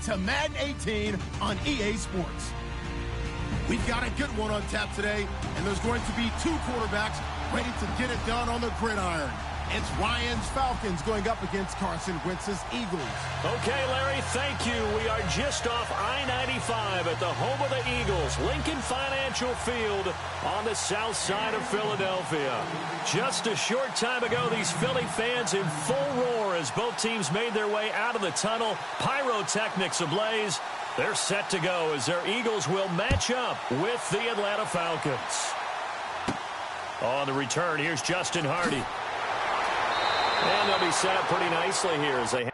to Madden 18 on EA Sports. We've got a good one on tap today, and there's going to be two quarterbacks ready to get it done on the gridiron. It's Ryan's Falcons going up against Carson Wentz's Eagles. Okay, Larry, thank you. We are just off I-95 at the home of the Eagles, Lincoln Financial Field on the south side of Philadelphia. Just a short time ago, these Philly fans in full roar as both teams made their way out of the tunnel. Pyrotechnics ablaze. They're set to go as their Eagles will match up with the Atlanta Falcons. On the return, here's Justin Hardy. And they'll be set up pretty nicely here as they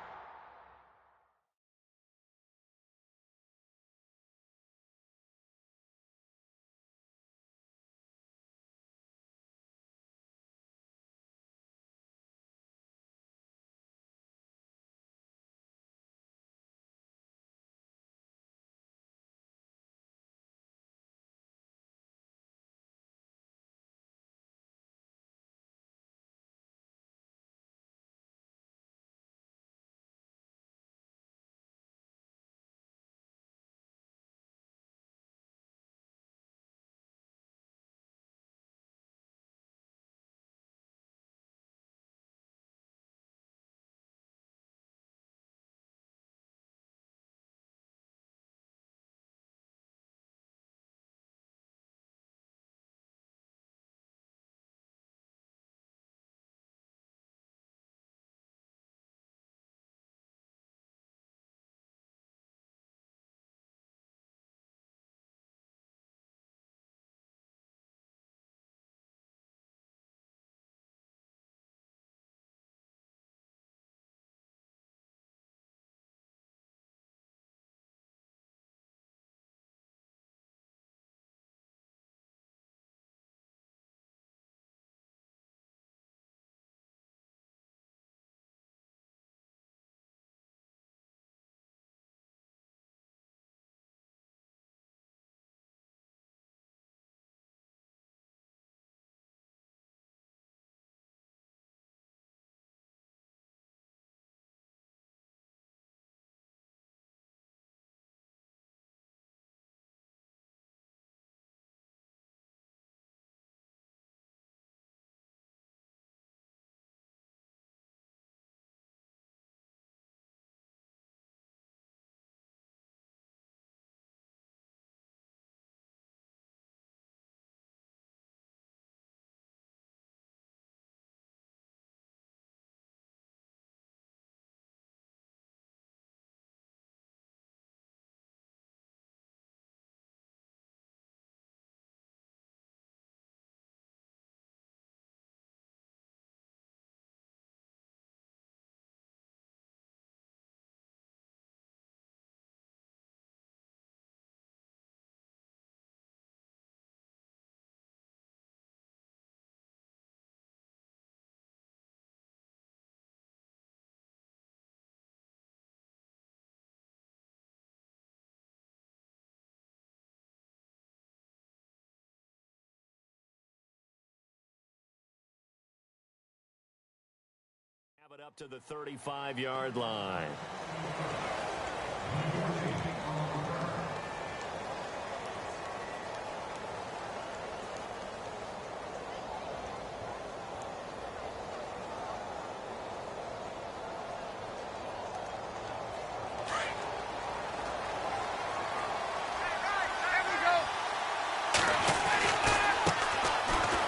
have it up to the 35-yard line.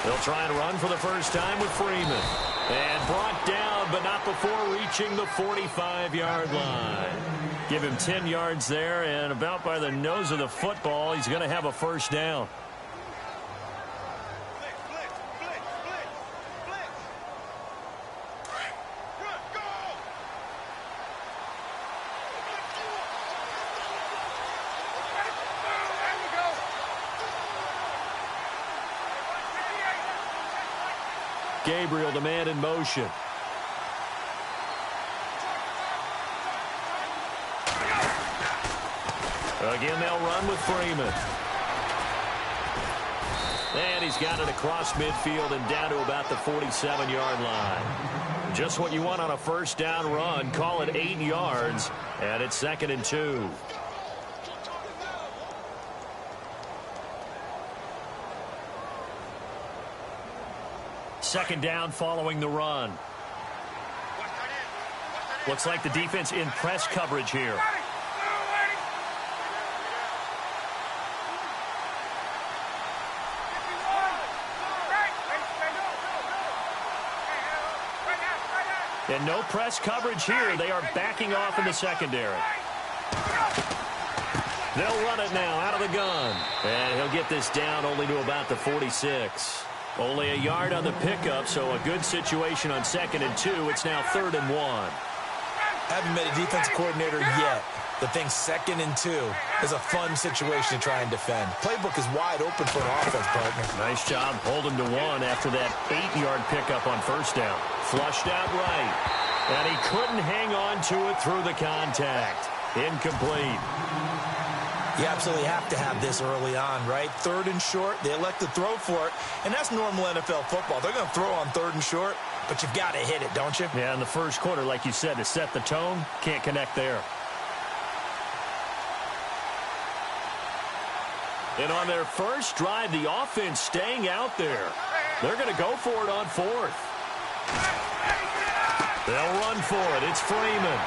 They'll try and run for the first time with Freeman. And brought down, but not before reaching the 45-yard line. Give him 10 yards there, and about by the nose of the football, he's going to have a first down. Gabriel, the man in motion. Again, they'll run with Freeman. And he's got it across midfield and down to about the 47-yard line. Just what you want on a first down run. Call it 8 yards, and it's 2nd and 2. Second down following the run. Looks like the defense in press coverage here. And no press coverage here. They are backing off in the secondary. They'll run it now out of the gun. And he'll get this down only to about the 46. Only a yard on the pickup, so a good situation on 2nd and 2. It's now 3rd and 1. Haven't met a defensive coordinator yet that thinks 2nd and 2 is a fun situation to try and defend. Playbook is wide open for an offense, partner. Nice job holding to 1 after that 8-yard pickup on first down. Flushed out right. And he couldn't hang on to it through the contact. Incomplete. You absolutely have to have this early on, right? 3rd and short, they elect to throw for it, and that's normal NFL football. They're going to throw on 3rd and short, but you've got to hit it, don't you? Yeah, in the first quarter, like you said, to set the tone, can't connect there. And on their first drive, the offense staying out there. They're going to go for it on 4th. They'll run for it. It's Freeman.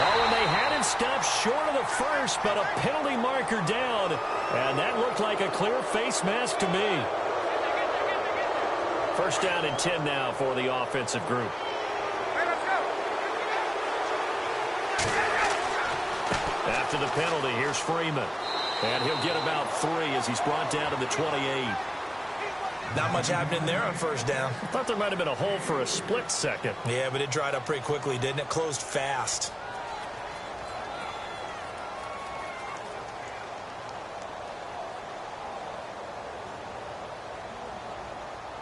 Oh, and they had him stopped short of the first, but a penalty marker down. And that looked like a clear face mask to me. First down and 10 now for the offensive group. After the penalty, here's Freeman. And he'll get about 3 as he's brought down to the 28. Not much happening there on first down. I thought there might have been a hole for a split second. Yeah, but it dried up pretty quickly, didn't it? Closed fast.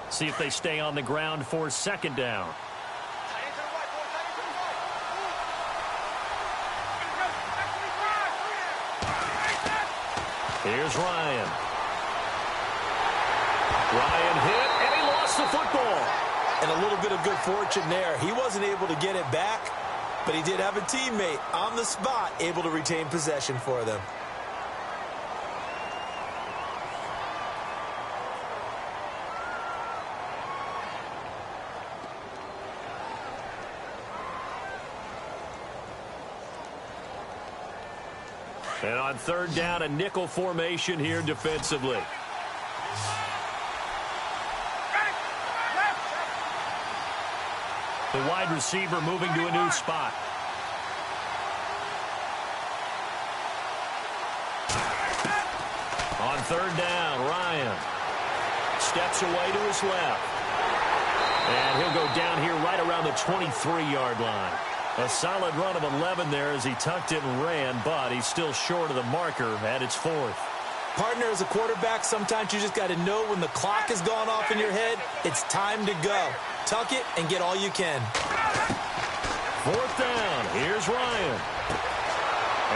See if they stay on the ground for 2nd down. Here's Ryan. Ryan hit, and he lost the football. And a little bit of good fortune there. He wasn't able to get it back, but he did have a teammate on the spot able to retain possession for them. And on 3rd down, a nickel formation here defensively. The wide receiver moving to a new spot. On 3rd down, Ryan steps away to his left. And he'll go down here right around the 23-yard line. A solid run of 11 there as he tucked it and ran, but he's still short of the marker at its 4th. Partner, as a quarterback, sometimes you just got to know when the clock has gone off in your head, it's time to go. Tuck it and get all you can. 4th down. Here's Ryan.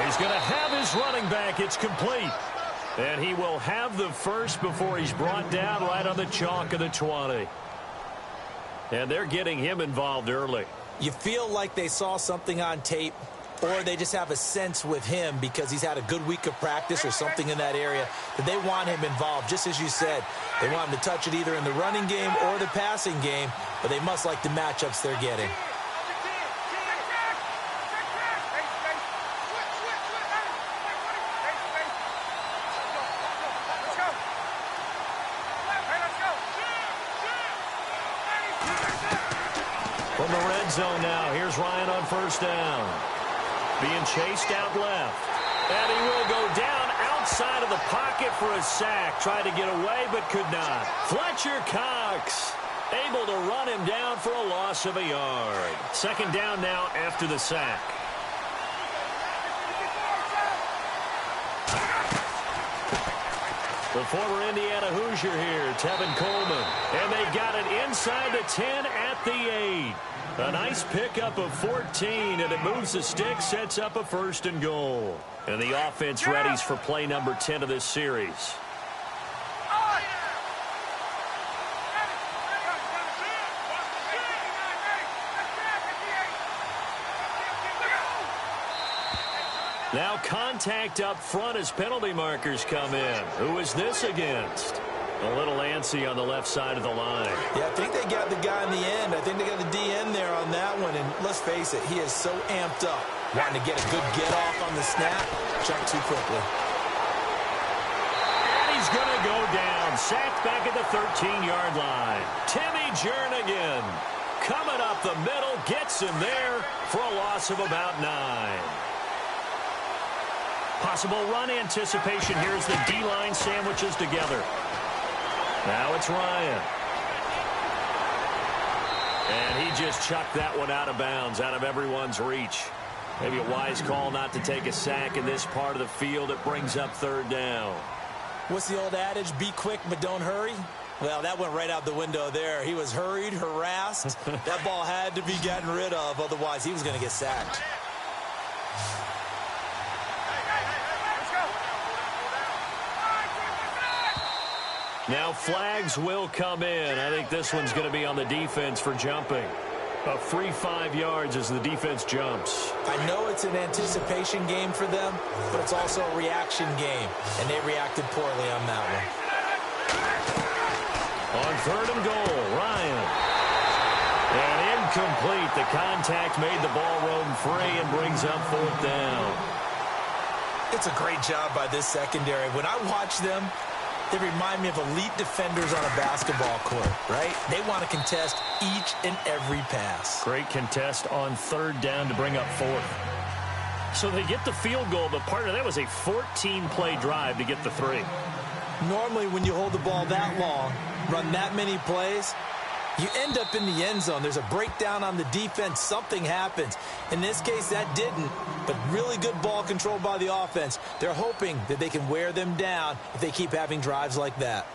He's going to have his running back. It's complete. And he will have the first before he's brought down right on the chalk of the 20. And they're getting him involved early. You feel like they saw something on tape, or they just have a sense with him because he's had a good week of practice or something in that area that they want him involved. Just as you said, they want him to touch it either in the running game or the passing game, but they must like the matchups they're getting. From the red zone now, here's Ryan on 1st down. Being chased out left. And he will go down outside of the pocket for a sack. Tried to get away, but could not. Fletcher Cox able to run him down for a loss of a yard. 2nd down now after the sack. The former Indiana Hoosier here, Tevin Coleman. And they got it inside the 10 at the 8. A nice pickup of 14, and it moves the stick, sets up a 1st and goal. And the offense readies for play number 10 of this series. Now contact up front as penalty markers come in. Who is this against? A little antsy on the left side of the line. Yeah, I think they got the guy in the end. I think they got the DN there on that one. And let's face it, he is so amped up. Wanting to get a good get-off on the snap. Jump too quickly. And he's going to go down. Sacked back at the 13-yard line. Timmy Jernigan coming up the middle. Gets him there for a loss of about 9. Possible run anticipation. Here's the D-line sandwiches together. Now it's Ryan. And he just chucked that one out of bounds, out of everyone's reach. Maybe a wise call not to take a sack in this part of the field. It brings up 3rd down. What's the old adage? Be quick, but don't hurry. Well, that went right out the window there. He was hurried, harassed. That ball had to be gotten rid of. Otherwise, he was going to get sacked. Now flags will come in. I think this one's going to be on the defense for jumping. A free 5 yards as the defense jumps. I know it's an anticipation game for them, but it's also a reaction game, and they reacted poorly on that one. On 3rd and goal, Ryan. And incomplete. The contact made the ball roam free and brings up 4th down. It's a great job by this secondary. When I watch them, they remind me of elite defenders on a basketball court, right? They want to contest each and every pass. Great contest on 3rd down to bring up 4th. So they get the field goal, but part of that was a 14-play drive to get the 3. Normally, when you hold the ball that long, run that many plays, you end up in the end zone. There's a breakdown on the defense. Something happens. In this case, that didn't, but really good ball control by the offense. They're hoping that they can wear them down if they keep having drives like that.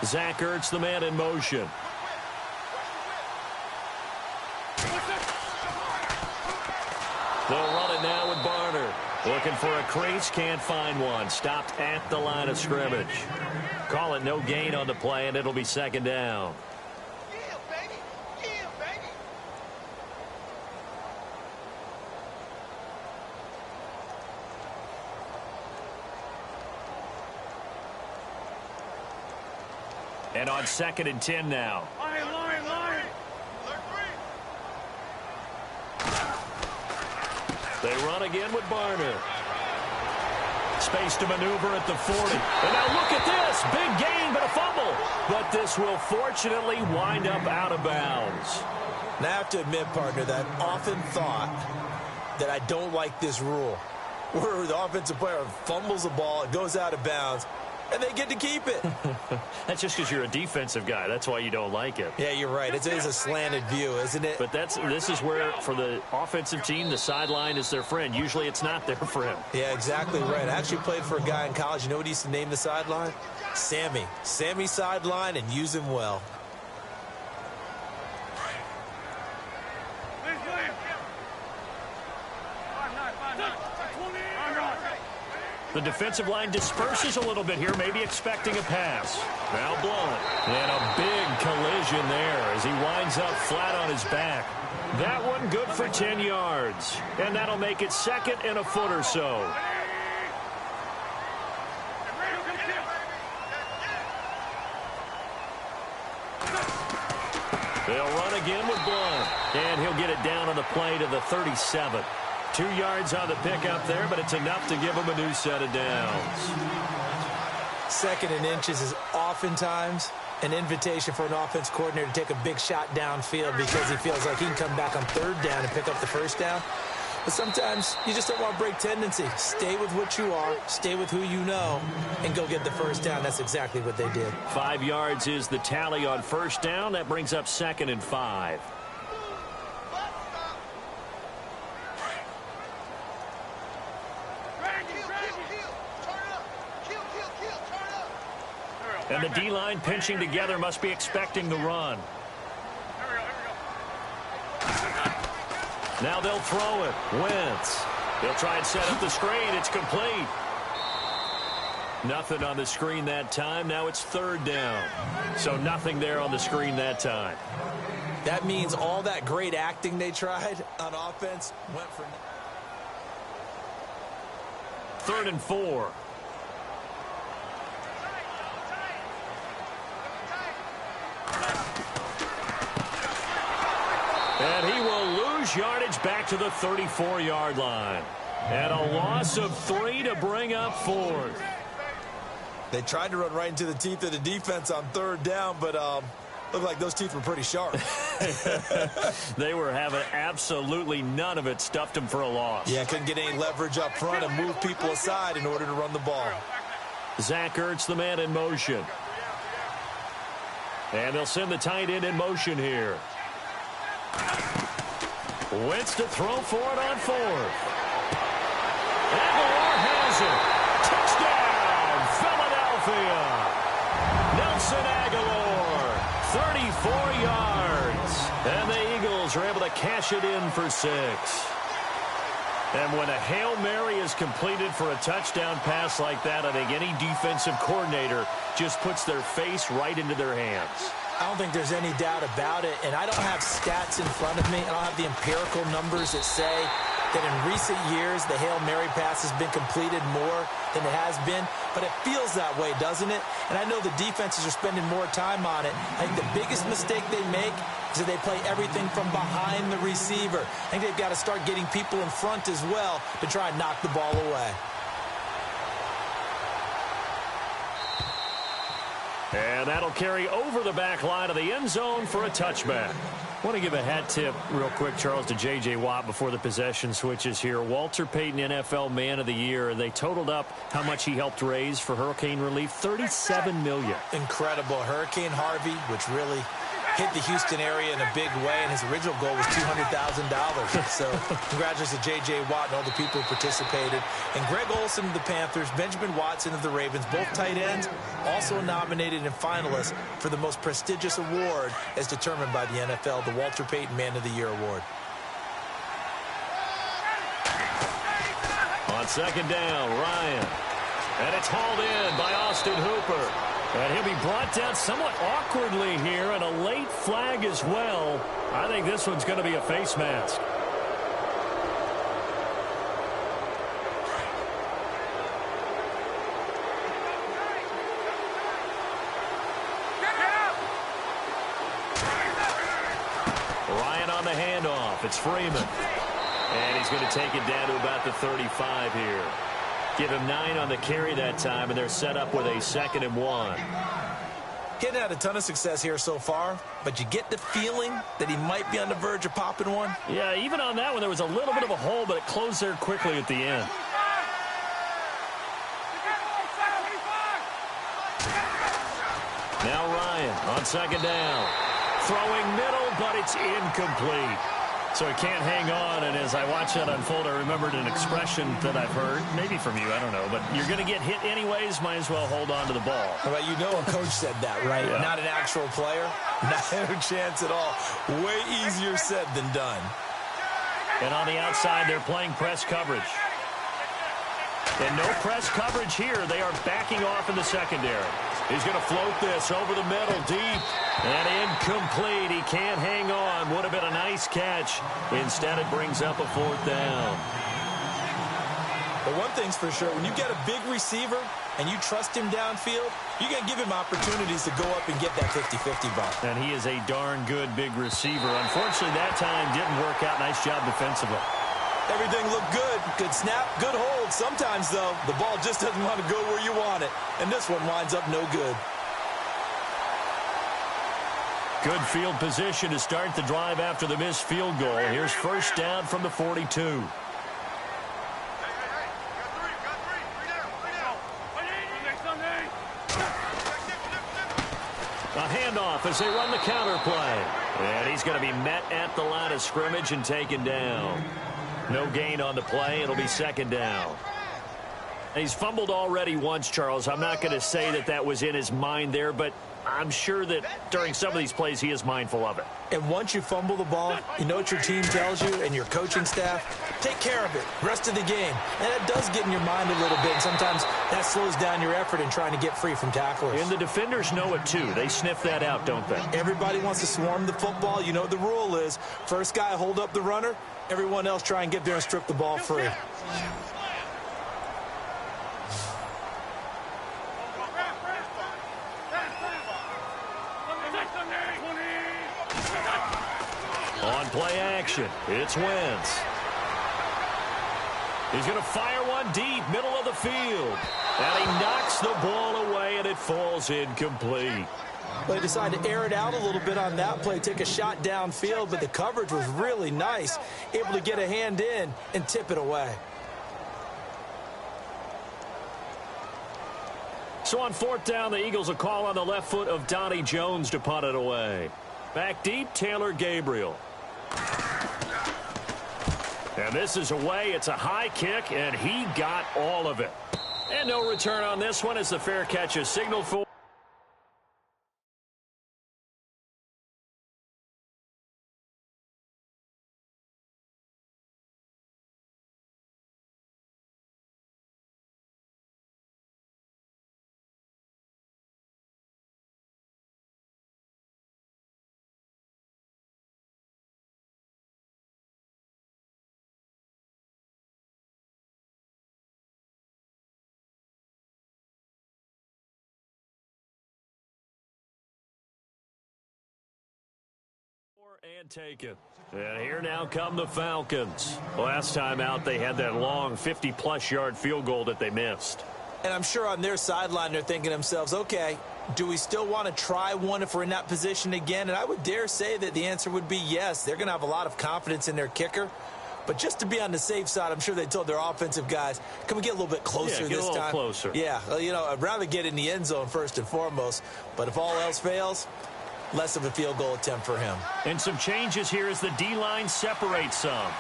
Zach Ertz, the man in motion. They'll run it now with Barner. Looking for a crease, can't find one. Stopped at the line of scrimmage. Call it no gain on the play, and it'll be 2nd down. And on 2nd and 10 now. Line. They run again with Barner. Space to maneuver at the 40. And now look at this. Big gain, but a fumble. But this will fortunately wind up out of bounds. Now, I have to admit, partner, that I've often thought that I don't like this rule, where the offensive player fumbles the ball, it goes out of bounds. and they get to keep it. That's just because you're a defensive guy. That's why you don't like it. Yeah, you're right. It is a slanted view, isn't it? But this is where, for the offensive team, the sideline is their friend. Usually it's not their friend. Yeah, exactly right. I actually played for a guy in college. You know what he used to name the sideline? Sammy. Sammy sideline, and use him well. The defensive line disperses a little bit here, maybe expecting a pass. Now blown. And a big collision there as he winds up flat on his back. That one good for 10 yards. And that'll make it 2nd and a foot or so. They'll run again with Blunt. And he'll get it down on the play to the 37. 2 yards on the pickup there, but it's enough to give him a new set of downs. 2nd and inches is oftentimes an invitation for an offense coordinator to take a big shot downfield because he feels like he can come back on 3rd down and pick up the 1st down. But sometimes you just don't want to break tendency. Stay with what you are, stay with who you know, and go get the 1st down. That's exactly what they did. 5 yards is the tally on 1st down. That brings up 2nd and 5. And the D-line pinching together must be expecting the run. Now they'll throw it. Wentz. They'll try and set up the screen. It's complete. Nothing on the screen that time. Now it's 3rd down. So nothing there on the screen that time. That means all that great acting they tried on offense went for... 3rd and 4. And he will lose yardage back to the 34-yard line. And a loss of 3 to bring up 4th. They tried to run right into the teeth of the defense on 3rd down, but looked like those teeth were pretty sharp. They were having absolutely none of it. Stuffed them for a loss. Yeah, couldn't get any leverage up front and move people aside in order to run the ball. Zach Ertz, the man in motion. And they'll send the tight end in motion here. Wentz to throw for it on 4th. Aguilar has it. Touchdown, Philadelphia. Nelson Aguilar, 34 yards. And the Eagles are able to cash it in for 6. And when a Hail Mary is completed for a touchdown pass like that, I think any defensive coordinator just puts their face right into their hands. I don't think there's any doubt about it, and I don't have stats in front of me. I don't have the empirical numbers that say that in recent years the Hail Mary pass has been completed more than it has been, but it feels that way, doesn't it? And I know the defenses are spending more time on it. I think the biggest mistake they make is that they play everything from behind the receiver. I think they've got to start getting people in front as well to try and knock the ball away. And that'll carry over the back line of the end zone for a touchback. I want to give a hat tip real quick, Charles, to J.J. Watt before the possession switches here. Walter Payton, NFL Man of the Year. They totaled up how much he helped raise for hurricane relief, $37 million. Incredible. Hurricane Harvey, which really hit the Houston area in a big way, and his original goal was $200,000. So congratulations to J.J. Watt and all the people who participated. And Greg Olsen of the Panthers, Benjamin Watson of the Ravens, both tight ends, also nominated and finalists for the most prestigious award as determined by the NFL, the Walter Payton Man of the Year Award. On 2nd down, Ryan. And it's hauled in by Austin Hooper. And he'll be brought down somewhat awkwardly here, and a late flag as well. I think this one's going to be a face mask. Ryan on the handoff. It's Freeman. And he's going to take it down to about the 35 here. Give him 9 on the carry that time, and they're set up with a 2nd and 1. He hadn't had a ton of success here so far, but you get the feeling that he might be on the verge of popping one. Yeah, even on that one, there was a little bit of a hole, but it closed there quickly at the end. Ryan on second down. Throwing middle, but it's incomplete. So he can't hang on, and as I watch that unfold, I remembered an expression that I've heard, maybe from you, I don't know, but you're going to get hit anyways, might as well hold on to the ball. Well, you know a coach said that, right? Yeah. Not an actual player. Not a chance at all. Way easier said than done. And on the outside, they're playing press coverage. And no press coverage here. They are backing off in the secondary. He's going to float this over the middle, deep, and incomplete. He can't hang on. Would have been a nice catch. Instead, it brings up a fourth down. But one thing's for sure, when you get a big receiver and you trust him downfield, you're going to give him opportunities to go up and get that 50-50 ball. And he is a darn good big receiver. Unfortunately, that time didn't work out. Nice job defensively. Everything looked good. Good snap, good hold. Sometimes, though, the ball just doesn't want to go where you want it. And this one winds up no good. Good field position to start the drive after the missed field goal. Here's first down from the 42. A handoff as they run the counter play. And he's going to be met at the line of scrimmage and taken down. No gain on the play. It'll be second down. He's fumbled already once, Charles. I'm not going to say that that was in his mind there, but I'm sure that during some of these plays he is mindful of it. And once you fumble the ball, you know what your team tells you and your coaching staff? Take care of it. Rest of the game. And it does get in your mind a little bit. And sometimes that slows down your effort in trying to get free from tacklers. And the defenders know it, too. They sniff that out, don't they? Everybody wants to swarm the football. You know what the rule is. First guy hold up the runner. Everyone else try and get there and strip the ball free. On play action, it's Wentz. He's going to fire one deep, middle of the field. And he knocks the ball away, and it falls incomplete. They decided to air it out a little bit on that play, take a shot downfield, but the coverage was really nice, able to get a hand in and tip it away. So on fourth down, the Eagles will call on the left foot of Donnie Jones to punt it away. Back deep, Taylor Gabriel. And this is away. It's a high kick, and he got all of it. And no return on this one as the fair catch is signaled for. And taken. And here now come the Falcons. Last time out, they had that long 50-plus yard field goal that they missed. And I'm sure on their sideline, they're thinking to themselves, okay, do we still want to try one if we're in that position again? And I would dare say that the answer would be yes. They're going to have a lot of confidence in their kicker. But just to be on the safe side, I'm sure they told their offensive guys, can we get a little bit closer this time? Yeah, get a little closer. Yeah, you know, I'd rather get in the end zone first and foremost. But if all else fails, less of a field goal attempt for him. And some changes here as the D-line separates some.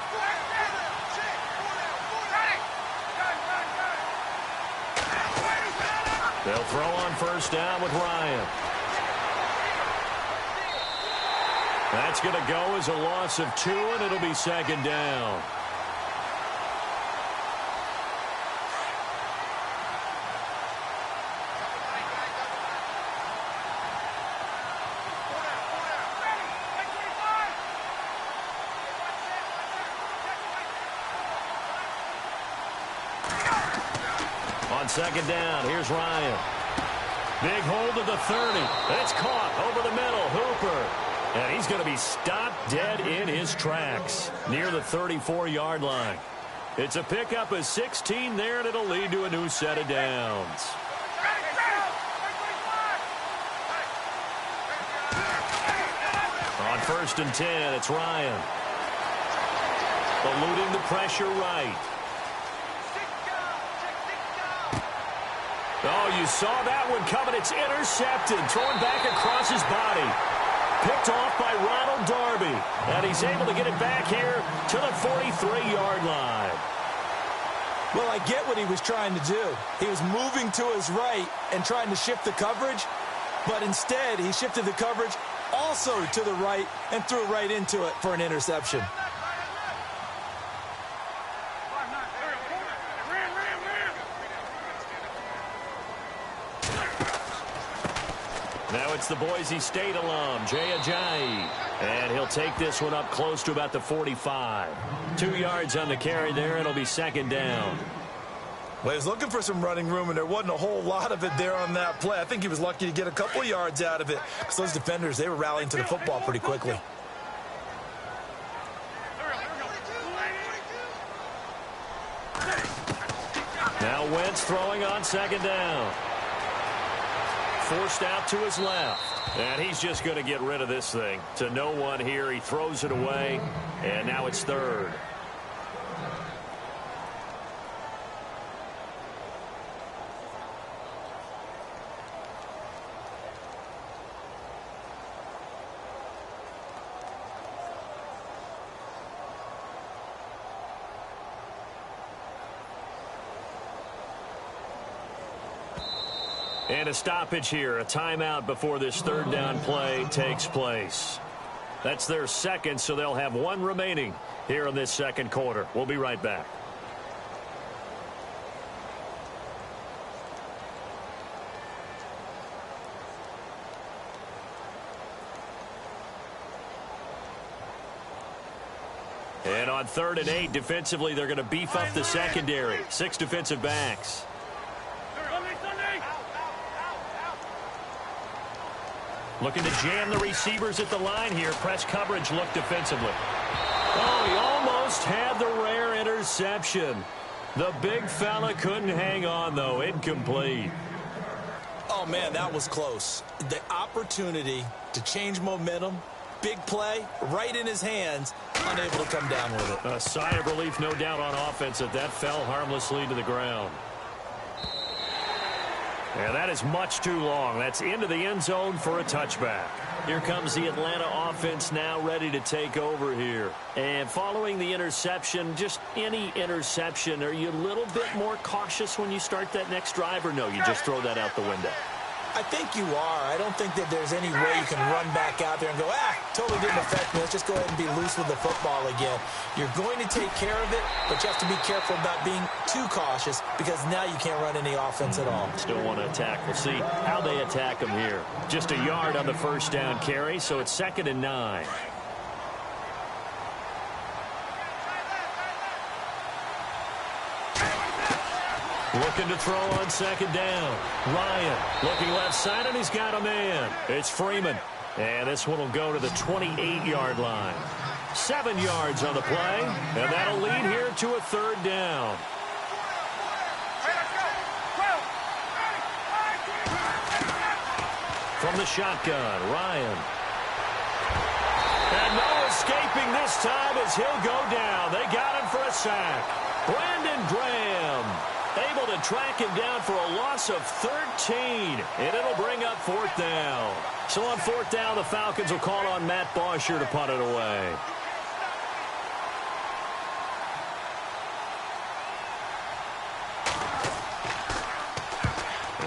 They'll throw on first down with Ryan. That's going to go as a loss of 2, and it'll be second down. On second down, here's Ryan. Big hold of the 30. It's caught over the middle. Hooper. And he's going to be stopped dead in his tracks near the 34-yard line. It's a pickup of 16 there, and it'll lead to a new set of downs. On first and 10, it's Ryan. Eluding the pressure right. Oh, you saw that one coming. It's intercepted, thrown back across his body. Picked off by Ronald Darby. And he's able to get it back here to the 43-yard line. Well, I get what he was trying to do. He was moving to his right and trying to shift the coverage, but instead he shifted the coverage also to the right and threw right into it for an interception. Now it's the Boise State alum, Jay Ajayi. And he'll take this one up close to about the 45. 2 yards on the carry there. It'll be second down. Well, he was looking for some running room, and there wasn't a whole lot of it there on that play. I think he was lucky to get a couple of yards out of it because those defenders, they were rallying to the football pretty quickly. Now Wentz throwing on second down. Forced out to his left. And he's just going to get rid of this thing. To no one here. He throws it away. And now it's third. And a stoppage here, a timeout before this third down play takes place. That's their second, so they'll have one remaining here in this second quarter. We'll be right back. And on 3rd and 8, defensively, they're going to beef up the secondary. 6 defensive backs. Looking to jam the receivers at the line here. Press coverage look defensively. Oh, he almost had the rare interception. The big fella couldn't hang on, though. Incomplete. Oh, man, that was close. The opportunity to change momentum, big play, right in his hands, unable to come down with it. A sigh of relief, no doubt, on offense that fell harmlessly to the ground. And that is much too long. That's into the end zone for a touchback. Here comes the Atlanta offense now ready to take over here. And following the interception, just any interception, are you a little bit more cautious when you start that next drive, or no, you just throw that out the window? I think you are. I don't think that there's any way you can run back out there and go, totally didn't affect me. Let's just go ahead and be loose with the football again. You're going to take care of it, but you have to be careful about being too cautious because now you can't run any offense at all. Still want to attack. We'll see how they attack them here. Just a yard on the first down carry, so it's 2nd and 9. Looking to throw on second down. Ryan looking left side, and he's got a man. It's Freeman. And this one will go to the 28-yard line. 7 yards on the play, and that'll lead here to a 3rd down. From the shotgun, Ryan. And no escaping this time as he'll go down. They got him for a sack. Brandon Graham able to track him down for a loss of 13, and it'll bring up 4th down. So on 4th down, the Falcons will call on Matt Bosher to punt it away.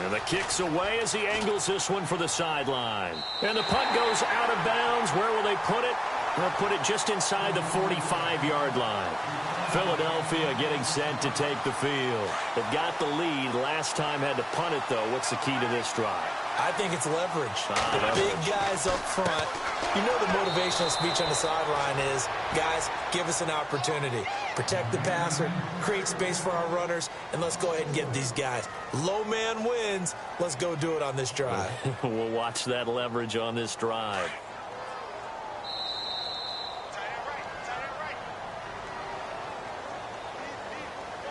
And the kick's away as he angles this one for the sideline. And the punt goes out of bounds. Where will they put it? They'll put it just inside the 45-yard line. Philadelphia getting set to take the field. They've got the lead. Last time had to punt it, though. What's the key to this drive? I think it's leverage. The big guys up front. You know the motivational speech on the sideline is, guys, give us an opportunity. Protect the passer, create space for our runners, and let's go ahead and get these guys. Low man wins. Let's go do it on this drive. We'll watch that leverage on this drive.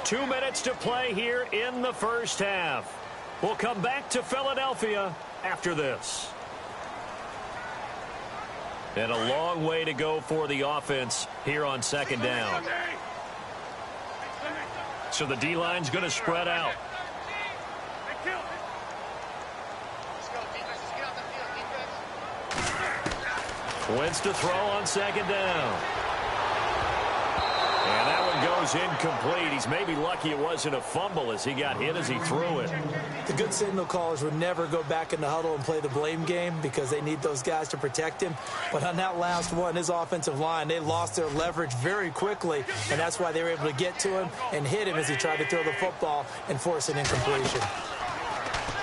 Two minutes to play here in the first half. We'll come back to Philadelphia after this. And a long way to go for the offense here on second down. So the D-line's going to spread out. Wentz to throw on second down. And that one goes incomplete. He's maybe lucky it wasn't a fumble as he got hit as he threw it. The good signal callers would never go back in the huddle and play the blame game because they need those guys to protect him. But on that last one, his offensive line, they lost their leverage very quickly, and that's why they were able to get to him and hit him as he tried to throw the football and force an incompletion.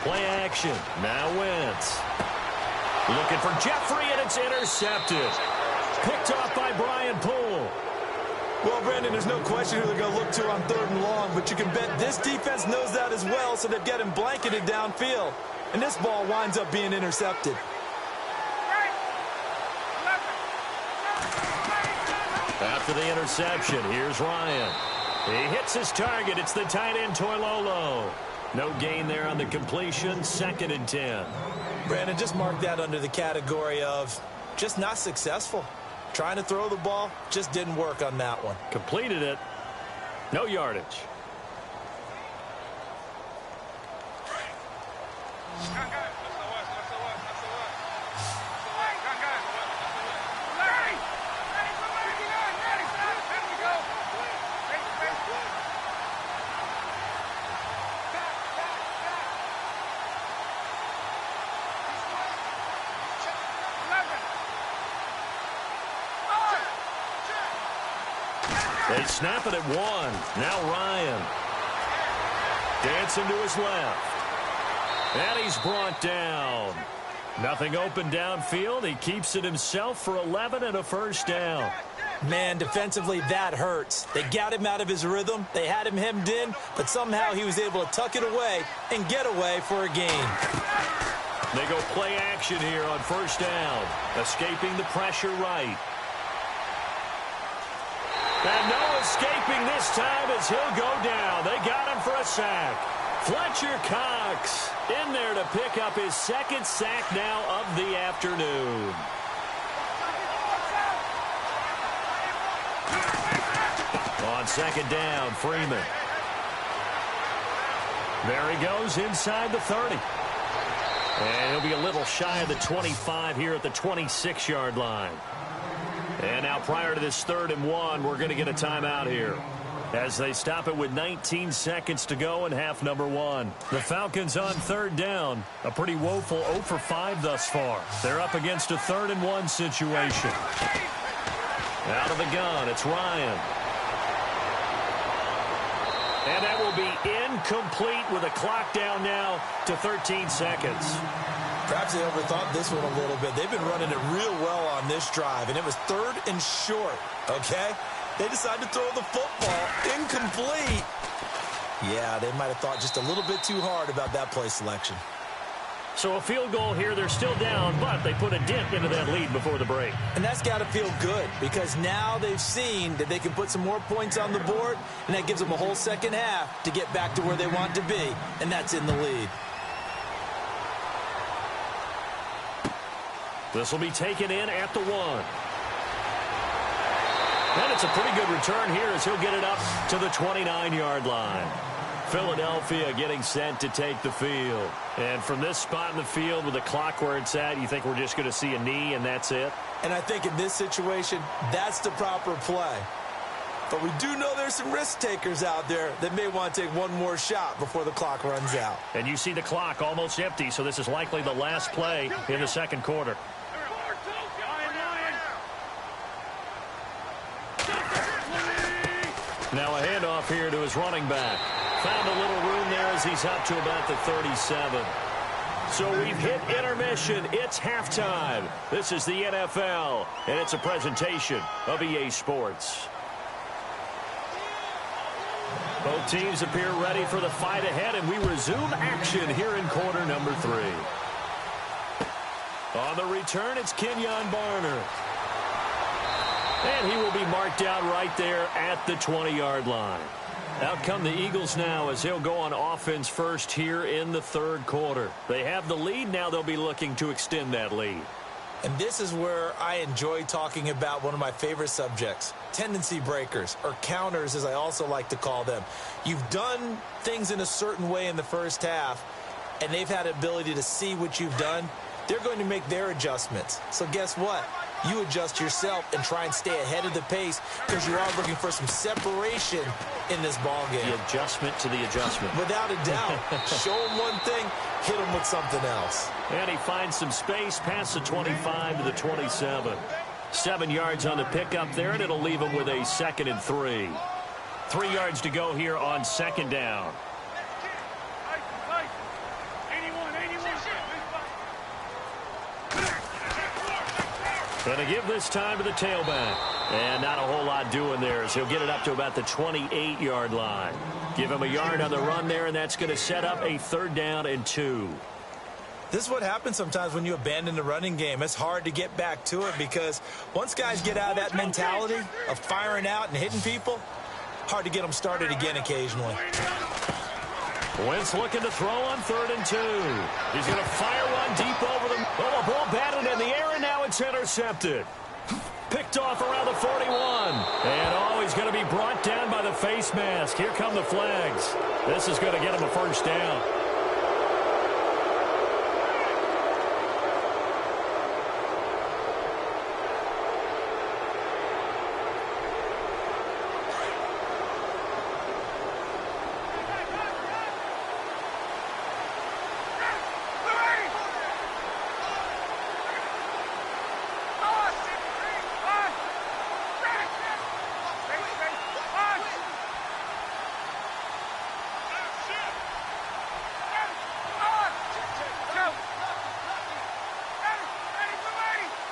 Play action. Now Wentz. Looking for Jeffrey, and it's intercepted. Picked off by Brian Poole. Well, Brandon, there's no question who they're going to look to on 3rd and long, but you can bet this defense knows that as well, so they've got him blanketed downfield. And this ball winds up being intercepted. After the interception, here's Ryan. He hits his target. It's the tight end, Toilolo. No gain there on the completion. 2nd and 10. Brandon, just mark that under the category of just not successful. Trying to throw the ball, just didn't work on that one. Completed it. No yardage. They snap it at 1. Now Ryan. Dancing to his left. And he's brought down. Nothing open downfield. He keeps it himself for 11 and a first down. Man, defensively, that hurts. They got him out of his rhythm. They had him hemmed in, but somehow he was able to tuck it away and get away for a gain. They go play action here on first down. Escaping the pressure right. And no escaping this time as he'll go down. They got him for a sack. Fletcher Cox in there to pick up his 2nd sack now of the afternoon. On 2nd down, Freeman. There he goes inside the 30. And he'll be a little shy of the 25 here at the 26-yard line. And now prior to this 3rd and 1, we're going to get a timeout here as they stop it with 19 seconds to go in half number 1. The Falcons on 3rd down. A pretty woeful 0 for 5 thus far. They're up against a 3rd and 1 situation. Out of the gun, it's Ryan. And that will be incomplete with a clock down now to 13 seconds. Perhaps they overthought this one a little bit. They've been running it real well on this drive, and it was 3rd and short, okay? They decided to throw the football incomplete. Yeah, they might have thought just a little bit too hard about that play selection. So a field goal here. They're still down, but they put a dent into that lead before the break. And that's got to feel good because now they've seen that they can put some more points on the board, and that gives them a whole second half to get back to where they want to be, and that's in the lead. This will be taken in at the 1. And it's a pretty good return here as he'll get it up to the 29-yard line. Philadelphia getting set to take the field. And from this spot in the field with the clock where it's at, you think we're just going to see a knee and that's it? And I think in this situation, that's the proper play. But we do know there's some risk takers out there that may want to take one more shot before the clock runs out. And you see the clock almost empty, so this is likely the last play in the 2nd quarter. Now a handoff here to his running back. Found a little room there as he's up to about the 37. So we've hit intermission. It's halftime. This is the NFL, and it's a presentation of EA Sports. Both teams appear ready for the fight ahead, and we resume action here in quarter number 3. On the return, it's Kenyon Barner. And he will be marked out right there at the 20-yard line. Out come the Eagles now as he'll go on offense first here in the 3rd quarter. They have the lead. Now they'll be looking to extend that lead. And this is where I enjoy talking about one of my favorite subjects, tendency breakers, or counters as I also like to call them. You've done things in a certain way in the first half, and they've had the ability to see what you've done they're going to make their adjustments. So guess what? You adjust yourself and try and stay ahead of the pace because you are looking for some separation in this ball game. The adjustment to the adjustment. Without a doubt. Show them one thing, hit them with something else. And he finds some space past the 25 to the 27. 7 yards on the pickup there, and it'll leave him with a 2nd and 3. 3 yards to go here on 2nd down. Going to give this time to the tailback. And not a whole lot doing there as he'll get it up to about the 28-yard line. Give him a yard on the run there, and that's going to set up a 3rd down and 2. This is what happens sometimes when you abandon the running game. It's hard to get back to it because once guys get out of that mentality of firing out and hitting people, hard to get them started again occasionally. Wentz looking to throw on 3rd and 2. He's going to fire one deep over the... Oh, a ball batted in the air, and now it's intercepted. Picked off around the 41. And, he's going to be brought down by the face mask. Here come the flags. This is going to get him a 1st down.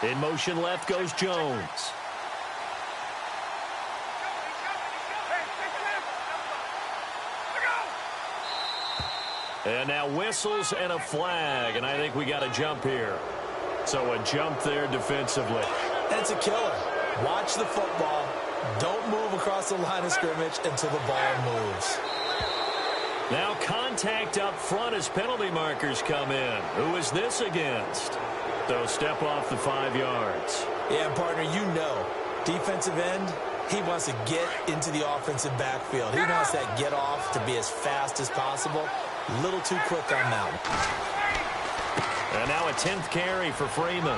In motion left goes Jones. And now whistles and a flag, and I think we got a jump here. So a jump there defensively. That's a killer. Watch the football. Don't move across the line of scrimmage until the ball moves. Now contact up front as penalty markers come in. Who is this against? So step off the 5 yards. Yeah, partner, you know, defensive end, he wants to get into the offensive backfield. He wants that get off to be as fast as possible. A little too quick on that one. And now a 10th carry for Freeman.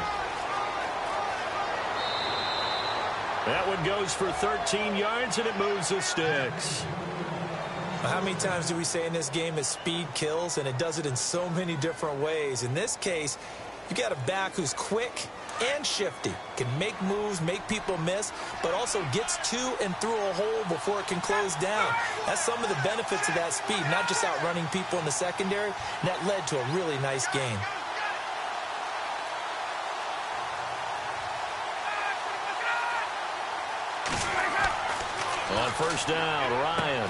That one goes for 13 yards, and it moves the sticks. How many times do we say in this game that speed kills, and it does it in so many different ways? In this case, you got a back who's quick and shifty, can make moves, make people miss, but also gets to and through a hole before it can close down. That's some of the benefits of that speed, not just outrunning people in the secondary, and that led to a really nice game. On 1st down, Ryan.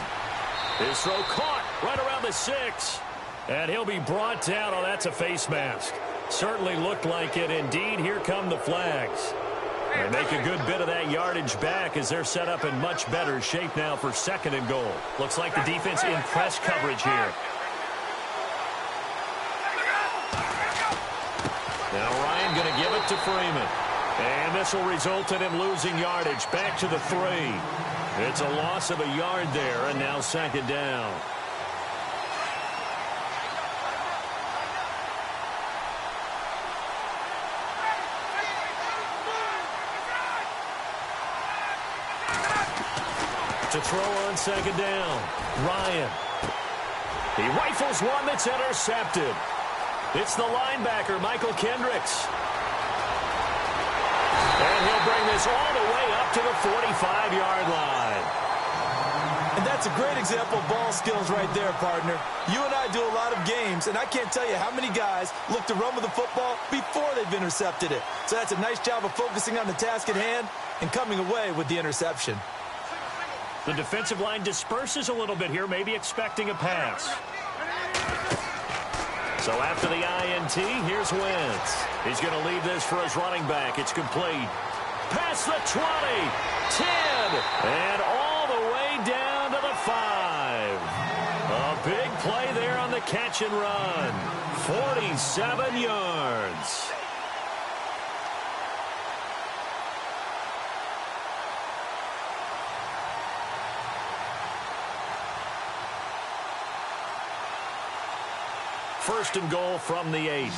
His throw caught right around the 6. And he'll be brought down. Oh, that's a face mask. Certainly looked like it. Indeed, here come the flags. They make a good bit of that yardage back as they're set up in much better shape now for 2nd and goal. Looks like the defense in press coverage here. Now Ryan going to give it to Freeman. And this will result in him losing yardage back to the 3. It's a loss of a yard there, and now 2nd down. To throw on 2nd down, Ryan. He rifles one that's intercepted. It's the linebacker, Michael Kendricks. And he'll bring this all the way up to the 45-yard line. And that's a great example of ball skills right there, partner. You and I do a lot of games, and I can't tell you how many guys look to run with the football before they've intercepted it. So that's a nice job of focusing on the task at hand and coming away with the interception. The defensive line disperses a little bit here, maybe expecting a pass. So after the INT, here's Wentz. He's going to leave this for his running back. It's complete. Past the 20, 10, and all the way down to the 5. A big play there on the catch and run. 47 yards. First and goal from the 8.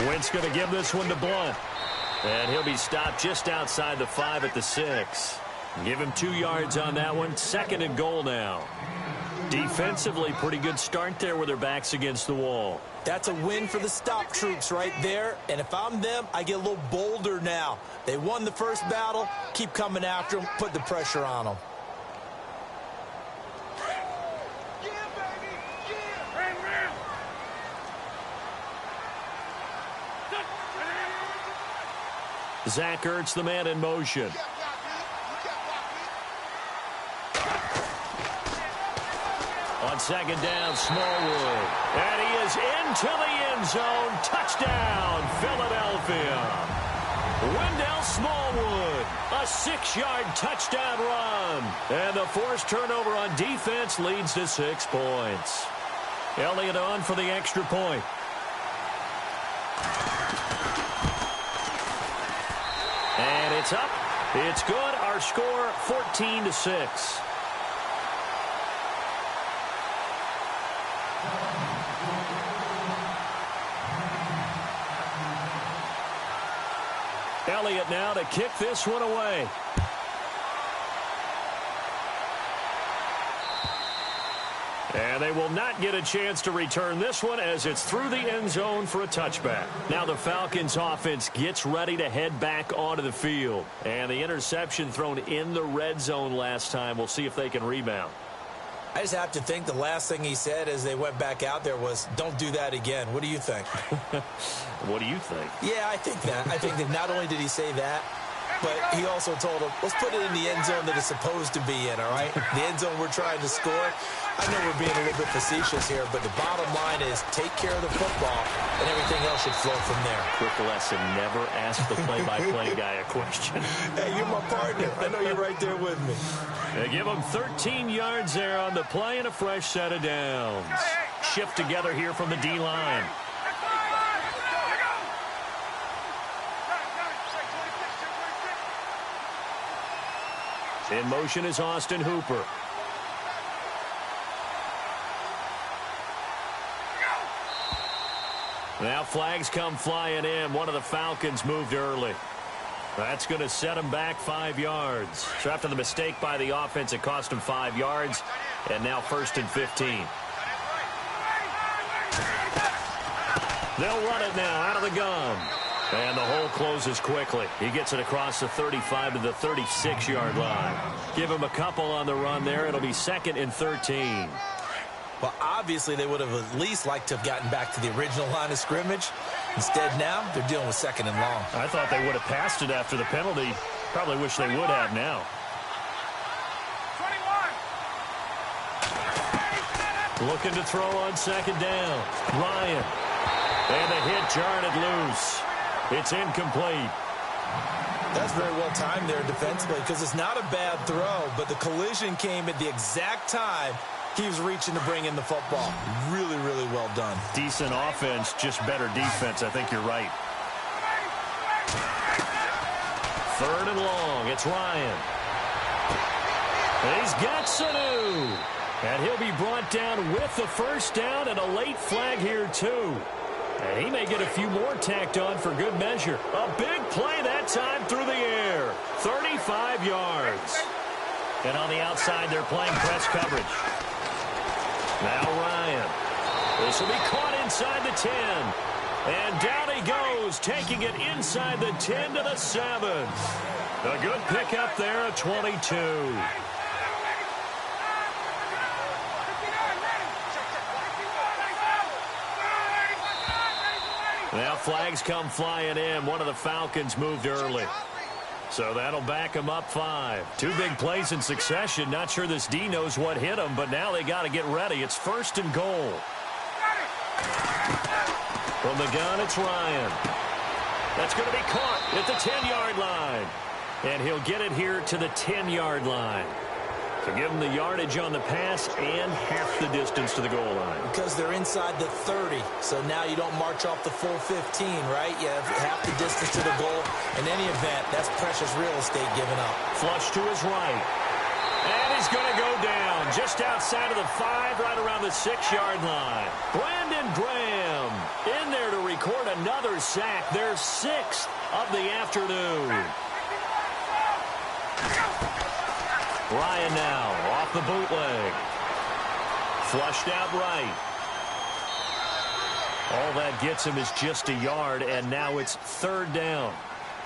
Wentz going to give this one to Blunt. And he'll be stopped just outside the 5 at the 6. Give him 2 yards on that one. 2nd and goal now. Defensively, pretty good start there with their backs against the wall. That's a win for the stop troops right there. And if I'm them, I get a little bolder now. They won the first battle. Keep coming after them. Put the pressure on them. Zach Ertz, the man in motion. On 2nd down, Smallwood. And he is into the end zone. Touchdown, Philadelphia. Wendell Smallwood, a 6-yard touchdown run. And the forced turnover on defense leads to 6 points. Elliott on for the extra point. And it's up. It's good. Our score, 14-6. Elliott now to kick this one away. And they will not get a chance to return this one as it's through the end zone for a touchback. Now the Falcons offense gets ready to head back onto the field. And the interception thrown in the red zone last time. We'll see if they can rebound. I just have to think the last thing he said as they went back out there was, don't do that again. What do you think? What do you think? Yeah, I think that. I think that not only did he say that, but he also told him, let's put it in the end zone that it's supposed to be in, all right? The end zone we're trying to score. I know we're being a little bit facetious here, but the bottom line is take care of the football, and everything else should flow from there. Quick lesson, never ask the play-by-play guy a question. Hey, you're my partner. I know you're right there with me. They give him 13 yards there on the play and a fresh set of downs. Shift together here from the D-line. In motion is Austin Hooper. Now flags come flying in. One of the Falcons moved early. That's going to set them back 5 yards. So after the mistake by the offense, it cost them 5 yards. And now 1st and 15. They'll run it now out of the gun. And the hole closes quickly. He gets it across the 35 to the 36-yard line. Give him a couple on the run there. It'll be 2nd and 13. Well, obviously, they would have at least liked to have gotten back to the original line of scrimmage. Instead, now, they're dealing with 2nd and long. I thought they would have passed it after the penalty. Probably wish they would have now. 21. Looking to throw on 2nd down. Ryan. And the hit jarred it loose. It's incomplete. That's very well timed there defensively because it's not a bad throw, but the collision came at the exact time he was reaching to bring in the football. Really, really well done. Decent offense, just better defense. I think you're right. 3rd and long. It's Ryan. He's got Sanu. And he'll be brought down with the 1st down and a late flag here, too. And he may get a few more tacked on for good measure. A big play that time through the air. 35 yards. And on the outside, they're playing press coverage. Now Ryan. This will be caught inside the 10. And down he goes, taking it inside the 10 to the 7. A good pickup there at 22. Now flags come flying in. One of the Falcons moved early. So that'll back them up 5. 2 big plays in succession. Not sure this D knows what hit them, but now they got to get ready. It's 1st and goal. From the gun, it's Ryan. That's going to be caught at the 10-yard line. And he'll get it here to the 10-yard line. To give them the yardage on the pass and half the distance to the goal line. Because they're inside the 30, so now you don't march off the full 15, right? You have half the distance to the goal. In any event, that's precious real estate given up. Flush to his right. And he's going to go down just outside of the 5, right around the 6-yard line. Brandon Graham in there to record another sack, their 6th of the afternoon. Ryan now off the bootleg. Flushed out right. All that gets him is just a yard, and now it's 3rd down.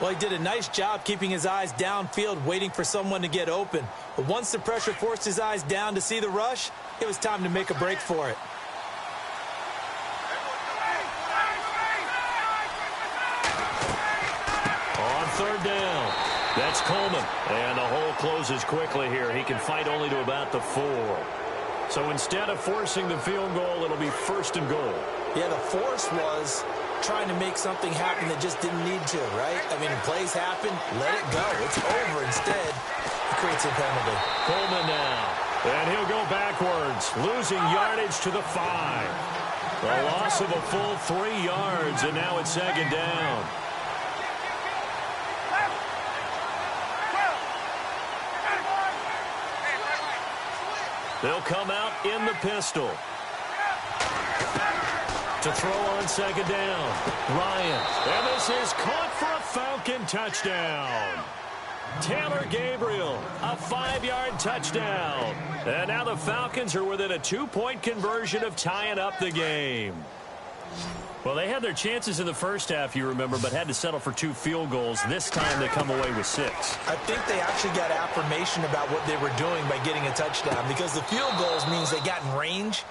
Well, he did a nice job keeping his eyes downfield, waiting for someone to get open. But once the pressure forced his eyes down to see the rush, it was time to make a break for it. On 3rd down, that's Coleman. And the hole closes quickly here. He can fight only to about the 4. So instead of forcing the field goal, it'll be 1st and goal. Yeah, the force was trying to make something happen that just didn't need to, right? I mean, plays happen, let it go. It's over. Instead, he creates a penalty. Coleman now. And he'll go backwards, losing yardage to the 5. A loss of a full 3 yards, and now it's 2nd down. They'll come out in the pistol. To throw on 2nd down, Ryan. And this is caught for a Falcon touchdown. Taylor Gabriel, a 5-yard touchdown. And now the Falcons are within a 2-point conversion of tying up the game. Well, they had their chances in the first half, you remember, but had to settle for 2 field goals. This time they come away with 6. I think they actually got affirmation about what they were doing by getting a touchdown, because the field goals means they got in range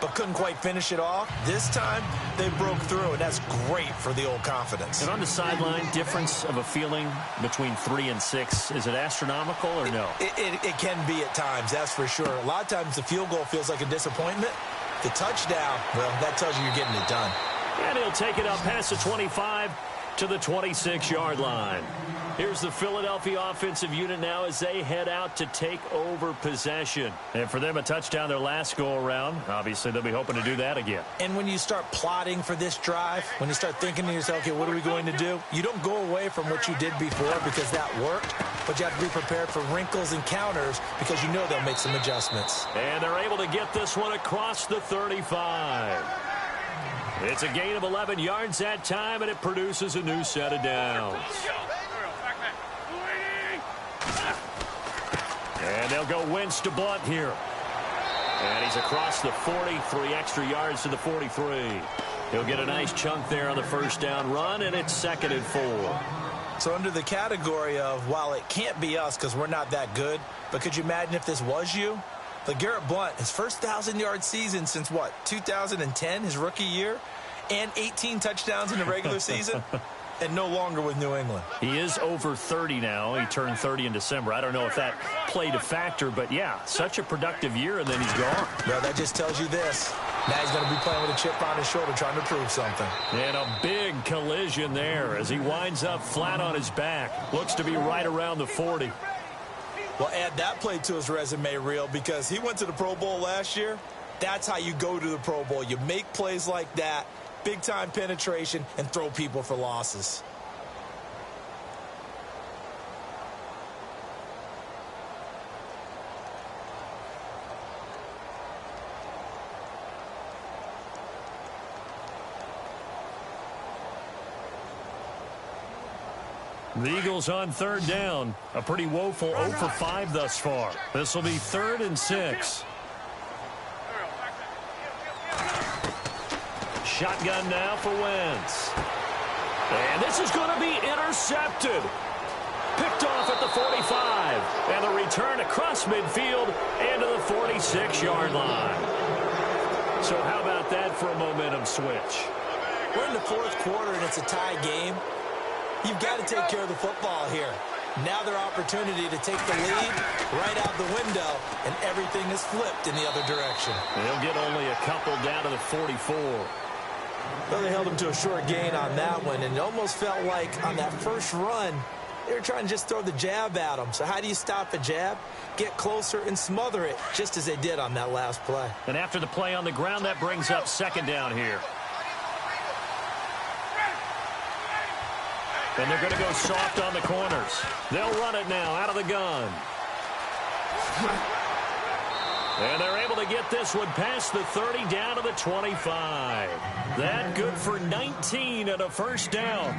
but couldn't quite finish it off. This time, they broke through, and that's great for the old confidence. And on the sideline, difference of a feeling between 3 and 6, is it astronomical or no? It can be at times, that's for sure. A lot of times the field goal feels like a disappointment. The touchdown, well, that tells you you're getting it done. And he'll take it up past the 25 to the 26-yard line. Here's the Philadelphia offensive unit now as they head out to take over possession. And for them, a touchdown their last go-around. Obviously, they'll be hoping to do that again. And when you start plotting for this drive, when you start thinking to yourself, okay, what are we going to do? You don't go away from what you did before because that worked, but you have to be prepared for wrinkles and counters because you know they'll make some adjustments. And they're able to get this one across the 35. It's a gain of 11 yards that time, and it produces a new set of downs. And they'll go Wentz to Blunt here. And he's across the 43 extra yards to the 43. He'll get a nice chunk there on the first down run, and it's 2nd and 4. So under the category of, while it can't be us because we're not that good, but could you imagine if this was you? LeGarrette Blount, his first 1,000-yard season since, what, 2010, his rookie year, and 18 touchdowns in the regular season, and no longer with New England. He is over 30 now. He turned 30 in December. I don't know if that played a factor, but, yeah, such a productive year, and then he's gone. Well, that just tells you this. Now he's going to be playing with a chip on his shoulder trying to prove something. And a big collision there as he winds up flat on his back. Looks to be right around the 40. Well, add that play to his resume reel because he went to the Pro Bowl last year. That's how you go to the Pro Bowl. You make plays like that, big-time penetration, and throw people for losses. The Eagles on 3rd down. A pretty woeful 0 for 5 thus far. This will be 3rd and 6. Shotgun now for Wentz. And this is going to be intercepted. Picked off at the 45. And the return across midfield and to the 46-yard line. So how about that for a momentum switch? We're in the 4th quarter and it's a tie game. You've got to take care of the football here. Now their opportunity to take the lead right out the window, and everything is flipped in the other direction. They'll get only a couple down to the 44. Well, they held him to a short gain on that one, and it almost felt like on that first run, they were trying to just throw the jab at him. So how do you stop a jab? Get closer and smother it, just as they did on that last play. And after the play on the ground, that brings up 2nd down here. And they're going to go soft on the corners. They'll run it now out of the gun. And they're able to get this one past the 30 down to the 25. That good for 19 and a first down.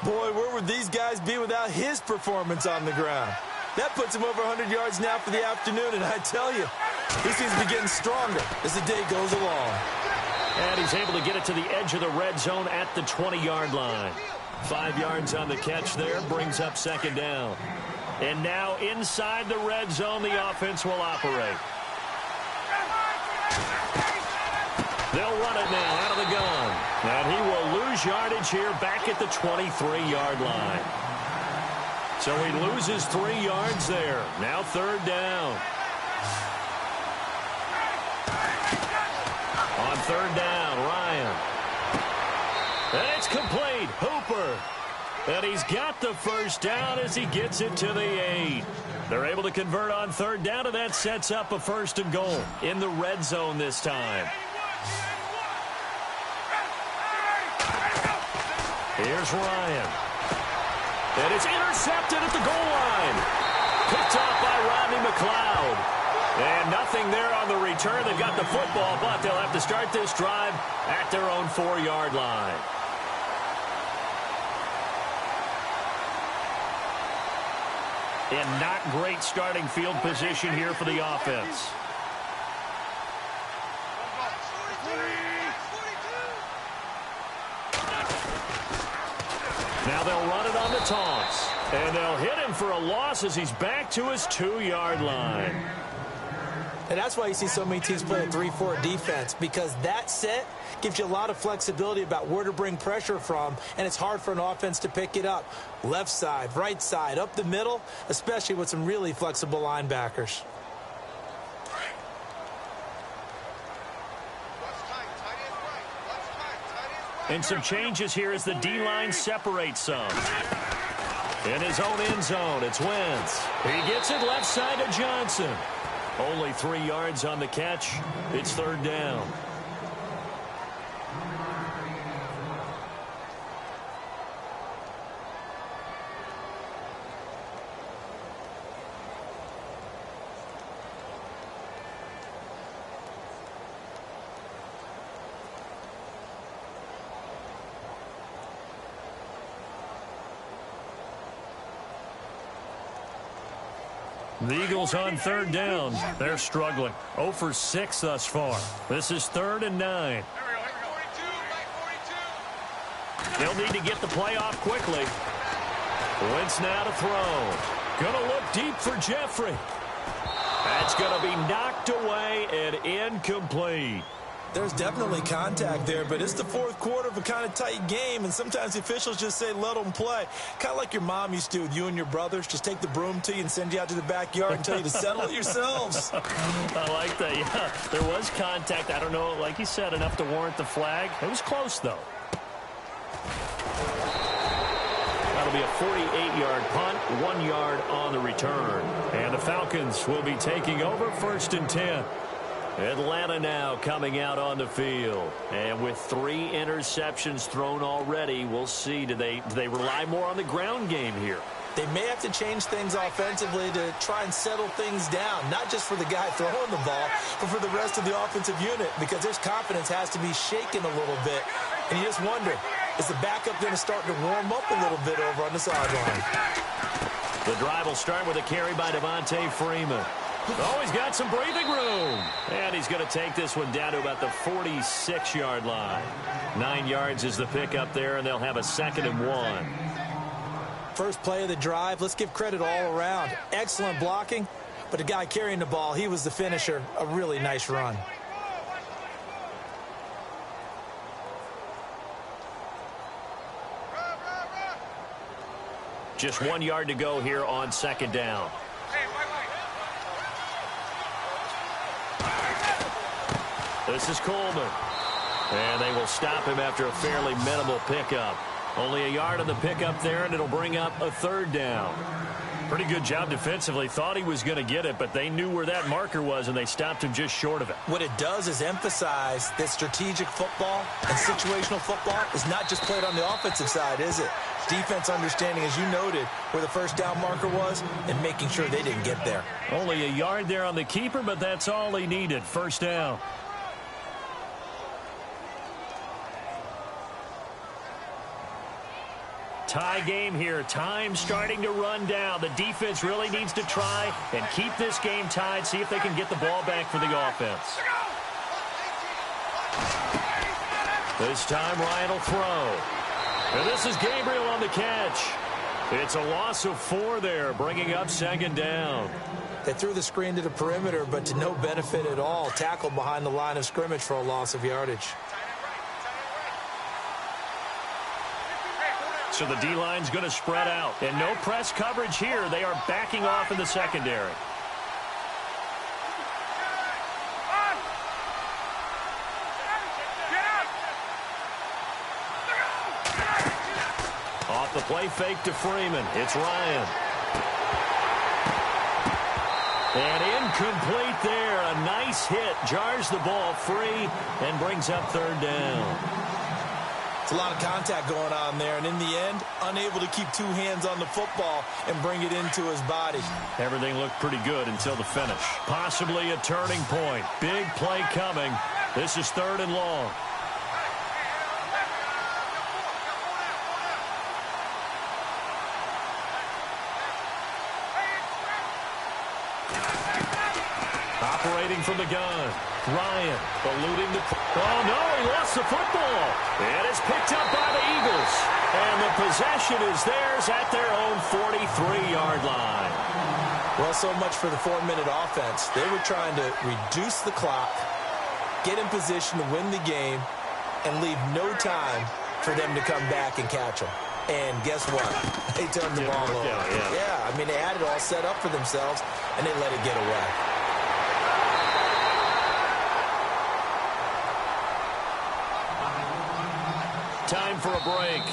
Boy, where would these guys be without his performance on the ground? That puts him over 100 yards now for the afternoon, and I tell you, he seems to be getting stronger as the day goes along. And he's able to get it to the edge of the red zone at the 20-yard line. 5 yards on the catch there, brings up second down. And now inside the red zone, the offense will operate. They'll run it now out of the gun. And he will lose yardage here back at the 23-yard line. So he loses 3 yards there. Now third down. On third down, Ryan. And it's complete. Hooper. And he's got the first down as he gets it to the 8. They're able to convert on third down, and that sets up a first and goal in the red zone this time. Here's Ryan. And it's intercepted at the goal line. Picked off by Rodney McLeod. And nothing there on the return. They've got the football, but they'll have to start this drive at their own 4-yard line. And not great starting field position here for the offense. Now they'll run it on the toss. And they'll hit him for a loss as he's back to his 2-yard line. And that's why you see so many teams play a 3-4 defense, because that set gives you a lot of flexibility about where to bring pressure from, and it's hard for an offense to pick it up. Left side, right side, up the middle, especially with some really flexible linebackers. And some changes here as the D-line separates some. In his own end zone, it's Wentz. He gets it left side to Johnson. Only 3 yards on the catch. It's third down. The Eagles on third down. They're struggling. 0 for 6 thus far. This is 3rd and 9. They'll need to get the play off quickly. Wentz now to throw. Gonna look deep for Jeffrey. That's gonna be knocked away and incomplete. There's definitely contact there, but it's the fourth quarter of a kind of tight game, and sometimes the officials just say, let them play. Kind of like your mom used to with you and your brothers. Just take the broom to you and send you out to the backyard and tell you to settle it yourselves. I like that, yeah. There was contact. I don't know, like you said, enough to warrant the flag. It was close, though. That'll be a 48-yard punt, 1 yard on the return. And the Falcons will be taking over 1st and 10. Atlanta now coming out on the field. And with 3 interceptions thrown already, we'll see. Do they rely more on the ground game here? They may have to change things offensively to try and settle things down, not just for the guy throwing the ball, but for the rest of the offensive unit, because their confidence has to be shaken a little bit. And you just wonder, is the backup going to start to warm up a little bit over on the sideline? The drive will start with a carry by Devontae Freeman. Oh, he's got some breathing room. And he's going to take this one down to about the 46-yard line. 9 yards is the pickup there, and they'll have a 2nd and 1. First play of the drive, let's give credit all around. Excellent blocking, but the guy carrying the ball, he was the finisher. A really nice run. Just 1 yard to go here on 2nd down. This is Coleman. And they will stop him after a fairly minimal pickup. Only a yard on the pickup there, and it'll bring up a 3rd down. Pretty good job defensively. Thought he was going to get it, but they knew where that marker was, and they stopped him just short of it. What it does is emphasize that strategic football and situational football is not just played on the offensive side, is it? Defense understanding, as you noted, where the first down marker was and making sure they didn't get there. Only a yard there on the keeper, but that's all he needed. First down. Tie game here. Time starting to run down. The defense really needs to try and keep this game tied, see if they can get the ball back for the offense. This time Ryan will throw. And this is Gabriel on the catch. It's a loss of 4 there, bringing up second down. They threw the screen to the perimeter, but to no benefit at all. Tackled behind the line of scrimmage for a loss of yardage. So the D-line's going to spread out. And no press coverage here. They are backing off in the secondary. Off the play fake to Freeman. It's Ryan. And incomplete there. A nice hit. Jars the ball free and brings up third down. It's a lot of contact going on there, and in the end, unable to keep 2 hands on the football and bring it into his body. Everything looked pretty good until the finish. Possibly a turning point. Big play coming. This is third and long. Operating from the gun. Ryan eluding the... Oh, no, he lost the football. And it's picked up by the Eagles. And the possession is theirs at their own 43-yard line. Well, so much for the 4-minute offense. They were trying to reduce the clock, get in position to win the game, and leave no time for them to come back and catch them. And guess what? They turned the ball over. Yeah, I mean, they had it all set up for themselves, and they let it get away. Time for a break.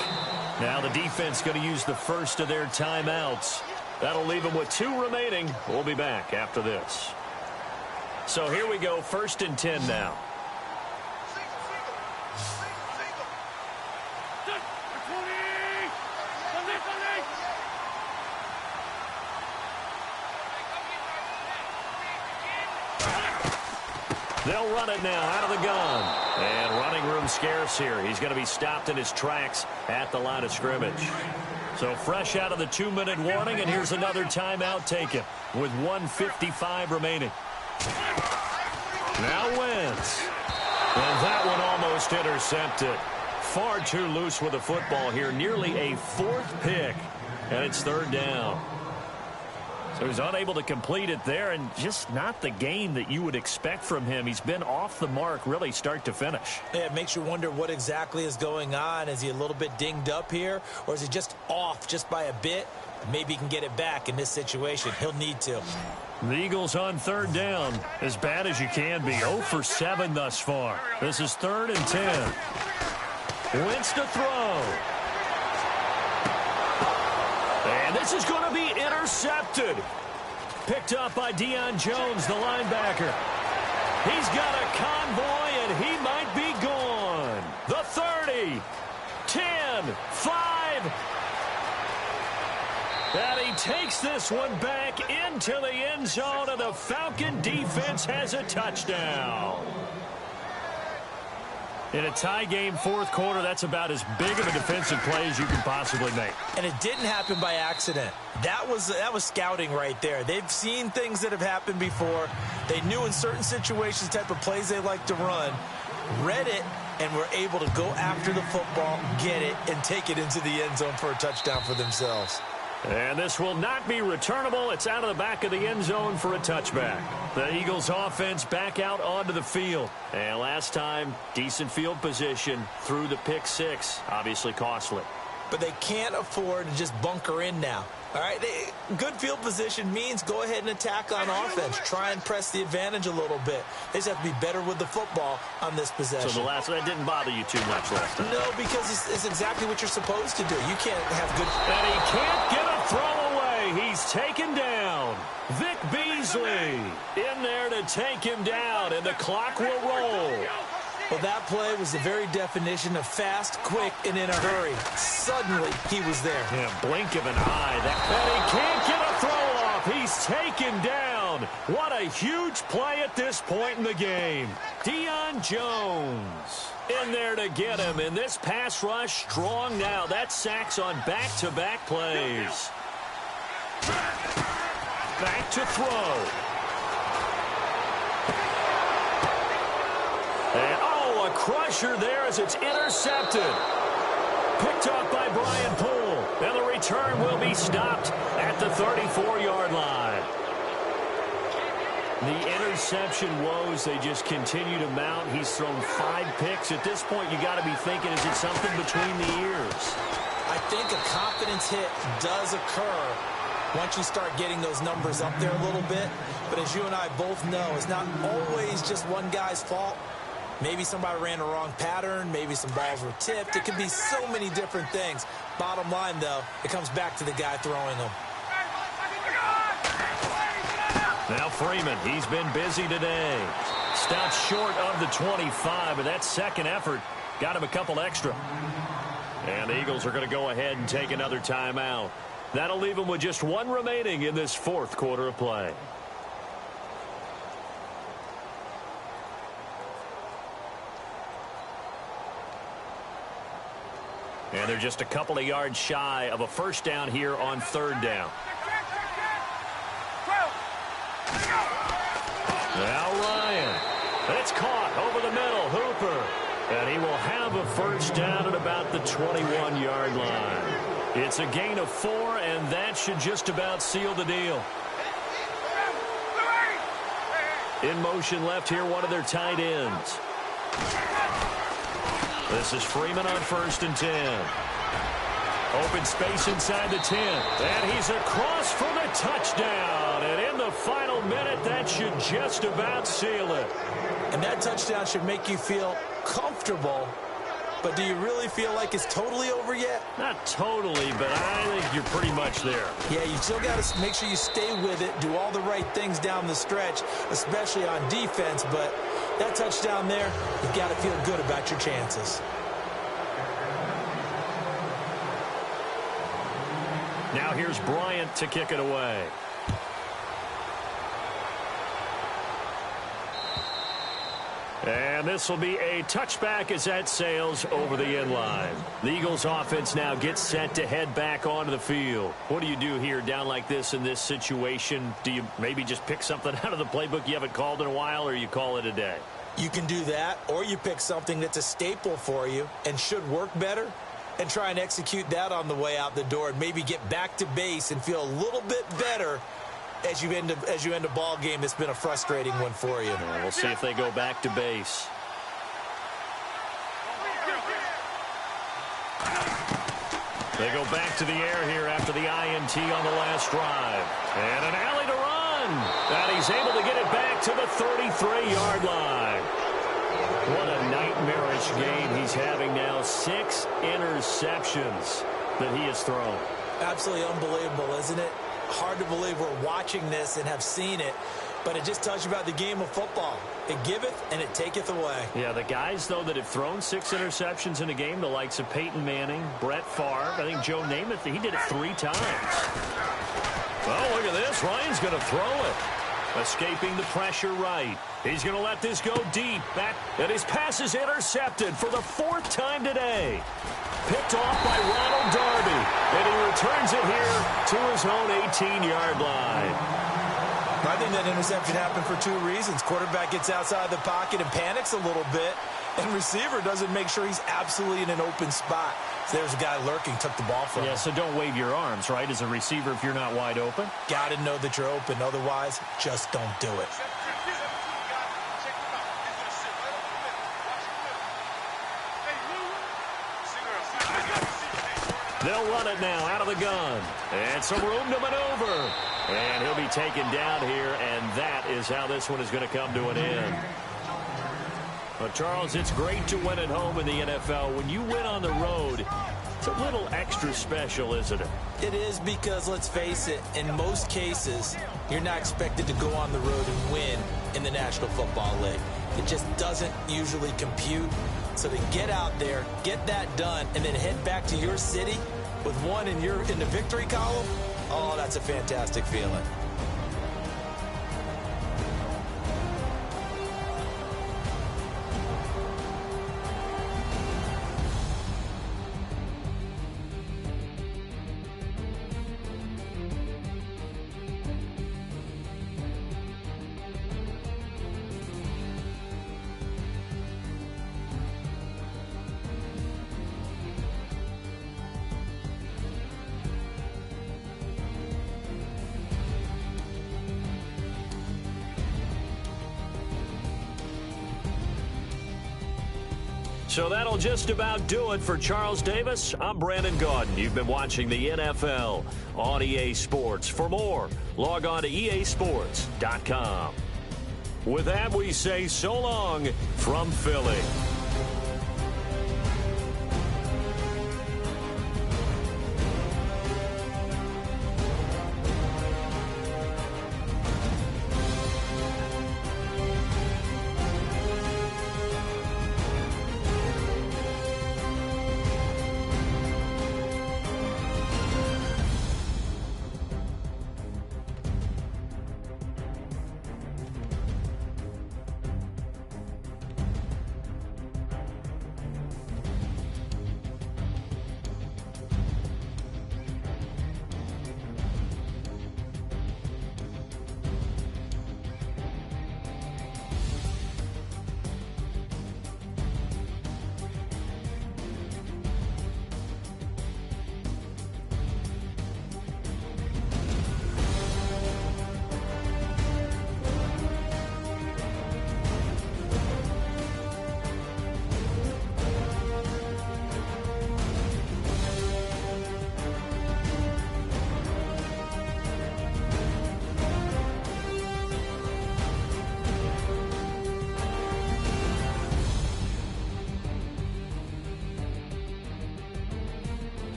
Now the defense going to use the first of their timeouts. That'll leave them with 2 remaining. We'll be back after this. So here we go, 1st and 10 now. They'll run it now out of the gun. And running room scarce here. He's going to be stopped in his tracks at the line of scrimmage. So fresh out of the 2-minute warning, and here's another timeout taken with 1:55 remaining. Now Wentz. And that one almost intercepted. Far too loose with the football here. Nearly a 4th pick. And it's third down. So he's unable to complete it there, and just not the game that you would expect from him. He's been off the mark really start to finish. Yeah, it makes you wonder what exactly is going on. Is he a little bit dinged up here, or is he just off just by a bit? Maybe he can get it back in this situation. He'll need to. The Eagles on third down, as bad as you can be. 0 for 7 thus far. This is 3rd and 10. Wentz to throw. And this is going to be intercepted. Picked up by Deion Jones, the linebacker. He's got a convoy, and he might be gone. The 30, 10, 5. And he takes this one back into the end zone, and the Falcon defense has a touchdown. In a tie game 4th quarter, that's about as big of a defensive play as you can possibly make. And it didn't happen by accident. That was scouting right there. They've seen things that have happened before. They knew in certain situations the type of plays they like to run, read it, and were able to go after the football, get it, and take it into the end zone for a touchdown for themselves. And this will not be returnable. It's out of the back of the end zone for a touchback. The Eagles offense back out onto the field. And last time, decent field position through the pick 6. Obviously costly. But they can't afford to just bunker in now. All right, good field position means go ahead and attack on offense. Try and press the advantage a little bit. They just have to be better with the football on this possession. So that didn't bother you too much last time? No, because it's exactly what you're supposed to do. You can't have good... And he can't get a throw away. play. He's taken down. Vic Beasley in there to take him down, and the clock will roll. Well, that play was the very definition of fast, quick, and in a hurry. Suddenly, he was there. Yeah, blink of an eye. And he can't get a throw off. He's taken down. What a huge play at this point in the game. Deion Jones in there to get him. And this pass rush strong now. That's sacks on back-to-back plays. Back to throw. And, a crusher there as it's intercepted. Picked off by Brian Poole. And the return will be stopped at the 34-yard line. The interception woes, they just continue to mount. He's thrown 5 picks. At this point, you got to be thinking, is it something between the ears? I think a confidence hit does occur once you start getting those numbers up there a little bit. But as you and I both know, it's not always just one guy's fault. Maybe somebody ran the wrong pattern. Maybe some balls were tipped. It could be so many different things. Bottom line, though, it comes back to the guy throwing them. Now Freeman, he's been busy today. Stopped short of the 25, but that second effort got him a couple extra. And the Eagles are going to go ahead and take another timeout. That'll leave them with just 1 remaining in this 4th quarter of play. And they're just a couple of yards shy of a first down here on 3rd down. Now Ryan. It's caught over the middle. Hooper. And he will have a first down at about the 21-yard line. It's a gain of 4, and that should just about seal the deal. In motion left here, one of their tight ends. This is Freeman on 1st and 10. Open space inside the 10. And he's across for the touchdown. And in the final minute, that should just about seal it. And that touchdown should make you feel comfortable. But do you really feel like it's totally over yet? Not totally, but I think you're pretty much there. Yeah, you still got to make sure you stay with it, do all the right things down the stretch, especially on defense. But that touchdown there, you've got to feel good about your chances. Now here's Bryant to kick it away. And this will be a touchback as that sails over the end line. The Eagles offense now gets set to head back onto the field. What do you do here down like this in this situation? Do you maybe just pick something out of the playbook you haven't called in a while, or you call it a day? You can do that, or you pick something that's a staple for you and should work better and try and execute that on the way out the door and maybe get back to base and feel a little bit better as you end a ball game that's been a frustrating one for you. Well, we'll see if they go back to base. They go back to the air here after the INT on the last drive. And an alley to run. And he's able to get it back to the 33-yard line. What a nightmarish game he's having now. 6 interceptions that he has thrown. Absolutely unbelievable, isn't it? Hard to believe we're watching this and have seen it, but it just tells you about the game of football. It giveth and it taketh away. Yeah, the guys, though, that have thrown 6 interceptions in a game, the likes of Peyton Manning, Brett Favre, I think Joe Namath, he did it 3 times. Oh, look at this. Ryan's going to throw it. Escaping the pressure right. He's going to let this go deep. And his pass is intercepted for the 4th time today. Picked off by Ronald Darby. And he returns it here to his own 18-yard line. I think that interception happened for 2 reasons. Quarterback gets outside the pocket and panics a little bit. And receiver doesn't make sure he's absolutely in an open spot. So there's a guy lurking, took the ball from him. Yeah, so don't wave your arms, right, as a receiver if you're not wide open. Got to know that you're open. Otherwise, just don't do it. They'll run it now out of the gun. And some room to maneuver. And he'll be taken down here, and that is how this one is going to come to an end. Well, Charles, it's great to win at home in the NFL. When you win on the road, It's a little extra special, isn't it? It is, because let's face it, in most cases, you're not expected to go on the road and win in the National Football League. It just doesn't usually compute. So to get out there, get that done, and then head back to your city with one in the victory column, oh, that's a fantastic feeling. So that'll just about do it for Charles Davis. I'm Brandon Gaudin. You've been watching the NFL on EA Sports. For more, log on to easports.com. With that, we say so long from Philly.